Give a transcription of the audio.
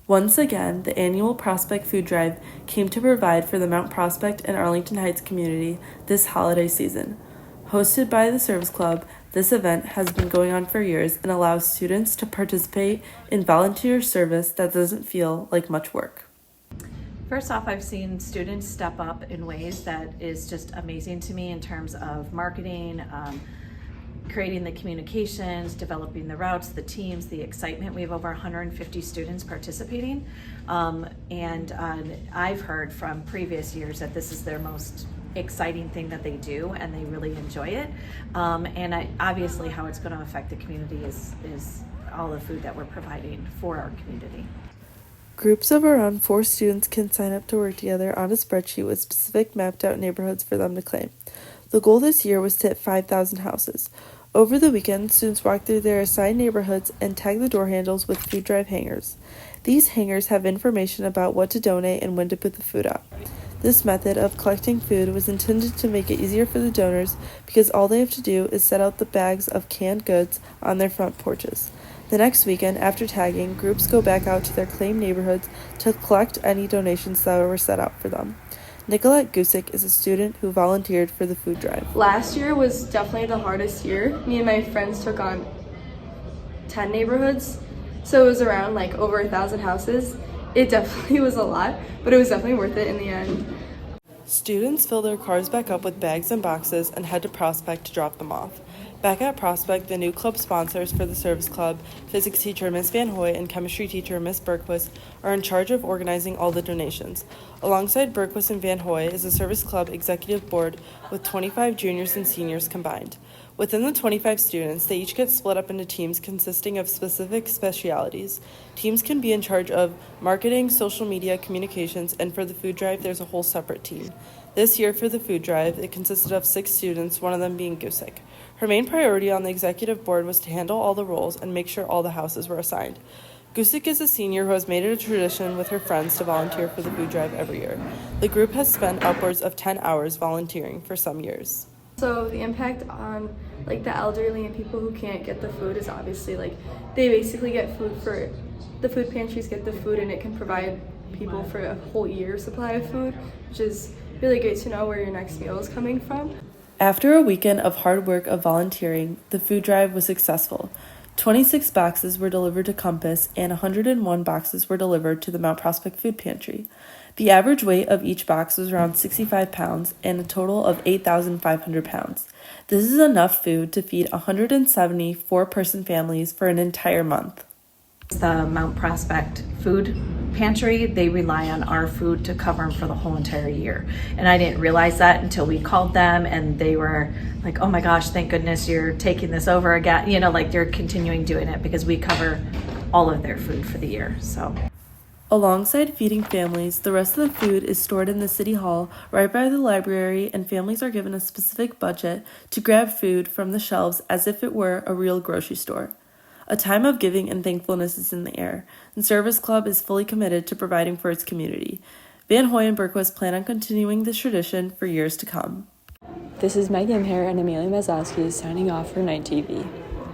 Once again, the annual Prospect Food Drive came to provide for the Mount Prospect and Arlington Heights community this holiday season. Hosted by the Service Club, this event has been going on for years and allows students to participate in volunteer service that doesn't feel like much work. First off, I've seen students step up in ways that is just amazing to me in terms of marketing, creating the communications, developing the routes, the teams, the excitement. We have over 150 students participating. I've heard from previous years that this is their most exciting thing that they do and they really enjoy it. Obviously how it's going to affect the community is all the food that we're providing for our community. Groups of around 4 students can sign up to work together on a spreadsheet with specific mapped out neighborhoods for them to claim. The goal this year was to hit 5,000 houses. Over the weekend, students walk through their assigned neighborhoods and tag the door handles with food drive hangers. These hangers have information about what to donate and when to put the food out. This method of collecting food was intended to make it easier for the donors because all they have to do is set out the bags of canned goods on their front porches. The next weekend, after tagging, groups go back out to their claimed neighborhoods to collect any donations that were set out for them. Nicolette Gusick is a student who volunteered for the food drive. Last year was definitely the hardest year. Me and my friends took on 10 neighborhoods, so it was around over 1,000 houses. It definitely was a lot, but it was definitely worth it in the end. Students fill their cars back up with bags and boxes and head to Prospect to drop them off. Back at Prospect, the new club sponsors for the Service Club, physics teacher Miss Van Hoy and chemistry teacher Miss Berquist, are in charge of organizing all the donations. Alongside Berquist and Van Hoy is the Service Club Executive Board with 25 juniors and seniors combined. Within the 25 students, they each get split up into teams consisting of specific specialities. Teams can be in charge of marketing, social media, communications, and for the food drive, there's a whole separate team. This year for the food drive, it consisted of 6 students, one of them being Gusick. Her main priority on the executive board was to handle all the roles and make sure all the houses were assigned. Gusick is a senior who has made it a tradition with her friends to volunteer for the food drive every year. The group has spent upwards of 10 hours volunteering for some years. So the impact on the elderly and people who can't get the food is obviously they basically get food for the food pantries get the food and it can provide people for a whole year's supply of food, which is really great to know where your next meal is coming from. After a weekend of hard work of volunteering, the food drive was successful. 26 boxes were delivered to Compass and 101 boxes were delivered to the Mount Prospect Food Pantry. The average weight of each box was around 65 pounds and a total of 8,500 pounds. This is enough food to feed 170 4-person families for an entire month. The Mount Prospect Food Pantry, they rely on our food to cover them for the whole entire year. And I didn't realize that until we called them and they were like, oh my gosh, thank goodness you're taking this over again. You're continuing doing it because we cover all of their food for the year. So. Alongside feeding families, the rest of the food is stored in the City Hall right by the library, and families are given a specific budget to grab food from the shelves as if it were a real grocery store. A time of giving and thankfulness is in the air, and Service Club is fully committed to providing for its community. Van Hoy and Berquist plan on continuing this tradition for years to come. This is Imherr and Amelia Maslowski signing off for Night TV.